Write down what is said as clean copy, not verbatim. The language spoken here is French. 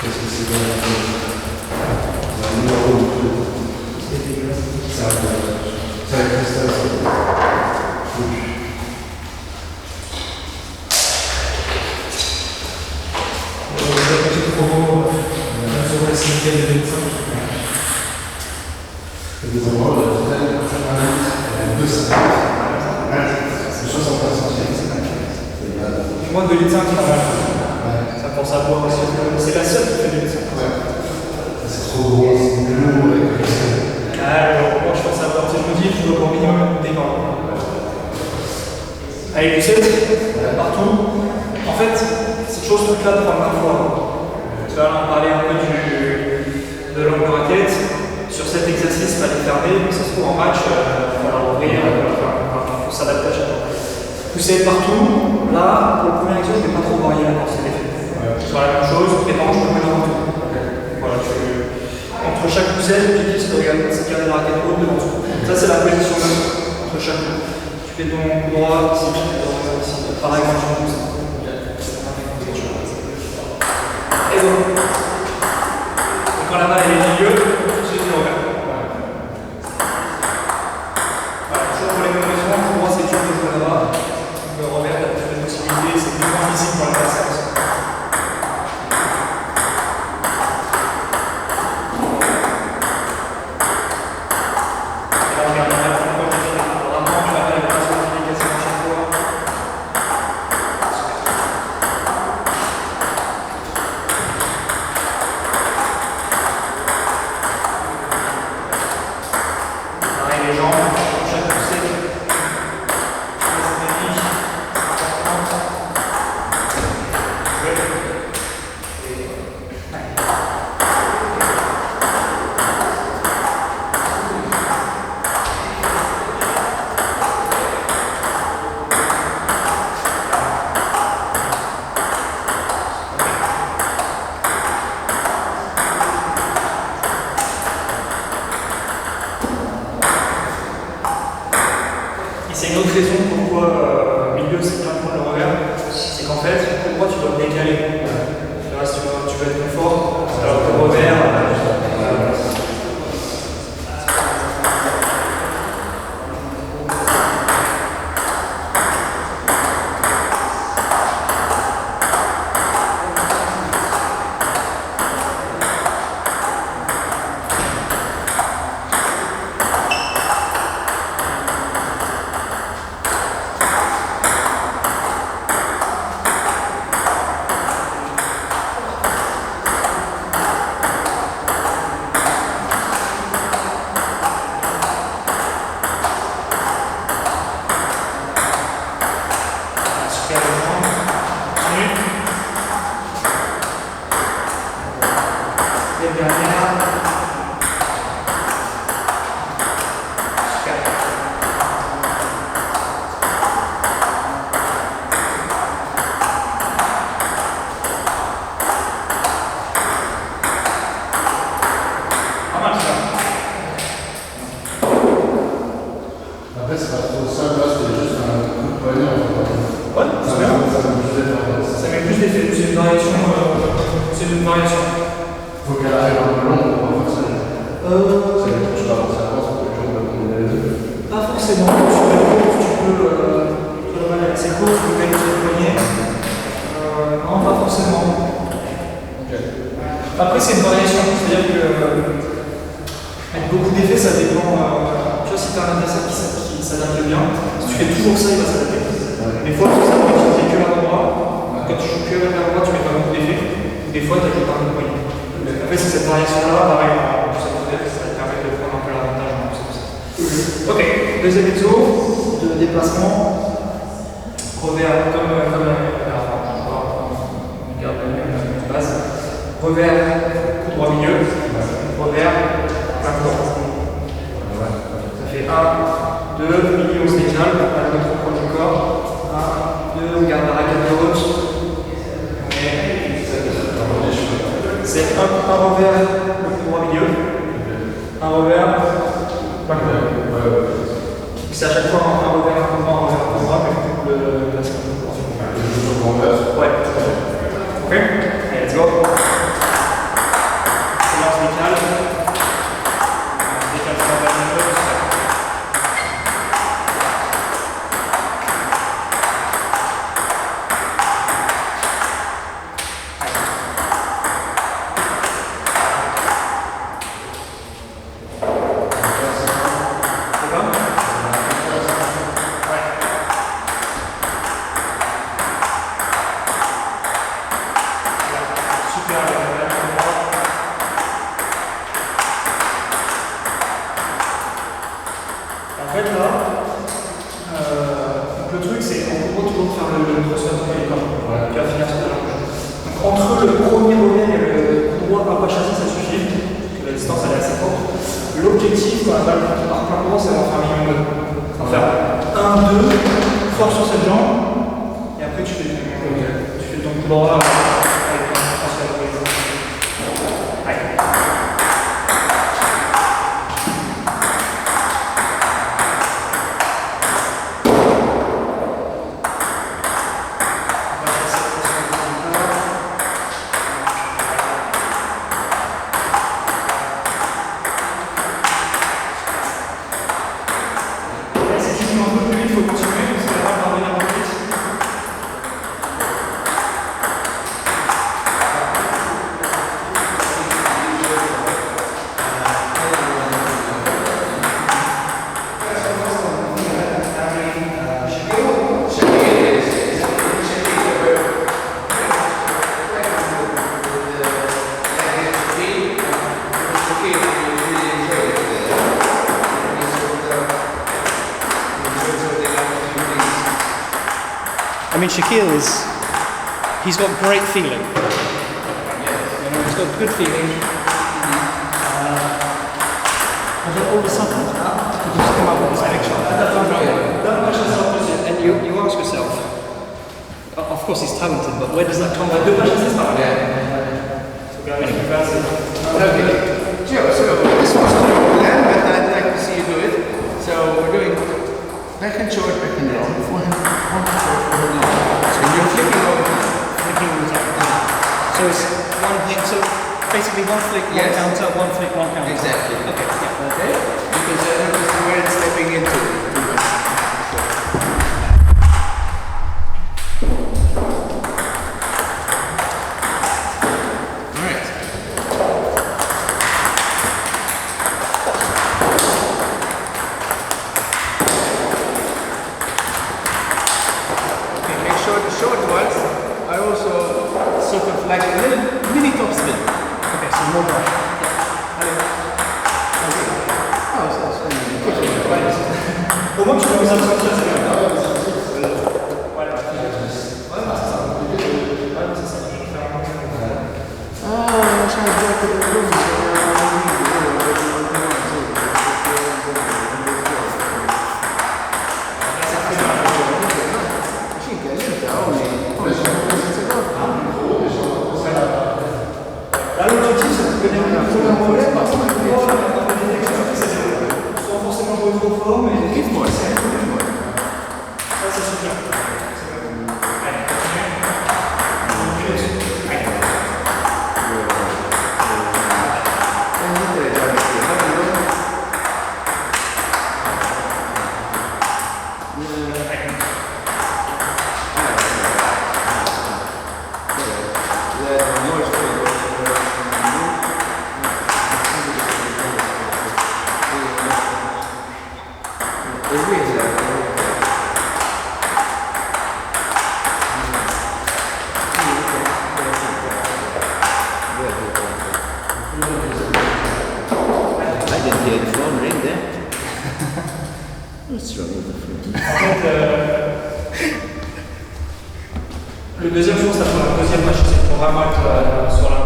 Qu'est-ce que c'est bien? Un numéro de tout. C'est dégueulasse. Ça va être ça. Petite promo sur la cinquième de médecin. Et des endroits où la prochaine analyse, 250. C'est 60%. Moins de médecin qui travaille. Ça pense à voir aussi. C'est la seule qui fait des médecins. Ouais. C'est trop gros, c'est plus lourd avec le alors, moi je pense à voir, si je me dis, je dois au minimum des gants. Avec du 7, partout. En fait, cette chose toute là de prendre ma fois. Tu vois, là on parlait un peu de l'angle de raquette. Sur cet exercice, il fallait fermer, mais ça se trouve en match, il va falloir ouvrir, il faut s'adapter à chaque fois. Pousser partout, là, pour le premier exercice, je ne vais pas trop varier la force et l'effet. Sur la même chose, et non, je peux mettre en tout. Voilà, entre chaque poussette, l'objectif c'est de garder la raquette haute devant toi. Ça, c'est la position même entre chaque coup. Tu fais ton coup droit ici, pareil quand tu pousses. Et donc, quand la balle est au milieu, c'est du revers. Voilà, toujours pour les mêmes raisons, pour moi c'est dur de jouer là-bas. Le revers, tu as plus de possibilités, c'est plus moins visible pour l'adversaire. C'est une autre raison pourquoi le milieu c'est bien pour le revers, c'est qu'en fait, pour moi tu dois te décaler. Tu vois, si tu veux être plus fort, alors que le revers. Après, c'est pas trop simple, là, c'est juste un coup de poignet en fait. Ouais, c'est bien. Ça met plus d'effet, c'est une variation. Faut qu'elle arrive un peu longue pour pouvoir faire ça. Tu vas avancer avant, ça peut toujours combiner les deux. Pas forcément. Sur les courses, tu peux. Sur le mal avec ses courses, tu peux mettre le poignet. Non, pas forcément. Après, c'est une variation. C'est-à-dire que. Avec beaucoup d'effets, ça dépend. Tu vois, si tu as un adversaire qui s'adapte bien, si tu fais toujours ça, il va s'adapter. Des fois, tu sais, quand tu fais que l'avant-bras, quand tu joues que avec l'avant-bras, tu mets pas beaucoup d'effets. Des fois, tu as que par le poignet. En fait, c'est cette variation-là, pareil, ça te permet de prendre un peu l'avantage. Ok, deuxième exo de déplacement. Revers comme on garde la même base. Revers, coup droit milieu. Revers, plein droit. Ça fait 1, 2, milieu, on se décale, on va le mettre au proche du corps. 1, 2, on garde la raquette haute. C'est un revers, le droit milieu. Un revers, pas c'est à chaque fois un revers, un coup droit, mais le placement. Ouais. Ouais. premier relais et le coup droit par pas chasser, ça suffit, parce que la distance elle est assez courte. L'objectif, quand la balle part plein droit, c'est d'en faire minimum 2. En faire 1, 2, fort sur cette jambe, et après tu fais ton coup droit avec ton transfert de l'exemple. Allez. I mean, Shaquille he's got great feeling. You know, he's got good feeling. And then all of a sudden, he just come up with this big shot. And you ask yourself, of course he's talented, but where does that come from? Okay, Joe, so this one's a little plan, but I'd like to see you do it. So we're doing back and short, back and long, forehand, short, forehand, long. So you're flicking over. Flicking all the time. So it's one thing, so basically one flick, one Yes. counter, one flick, one counter. Exactly. Okay, yeah. Okay? Because I noticed the word stepping into it. Alright. Okay, make sure the short ones are also sort of like a little mini top spin. Okay, so more brush. Au moins, tu peux ça sortir, c'est bien. Voilà. Là, l'objectif, c'est de gagner un premier relais parce que sans forcément jouer trop fort, mais ça, ça suffit. Allez, I didn't hear the phone ring there. What's wrong with the phone? Le deuxième jour, ça fera un deuxième match, c'est pour vraiment être sur la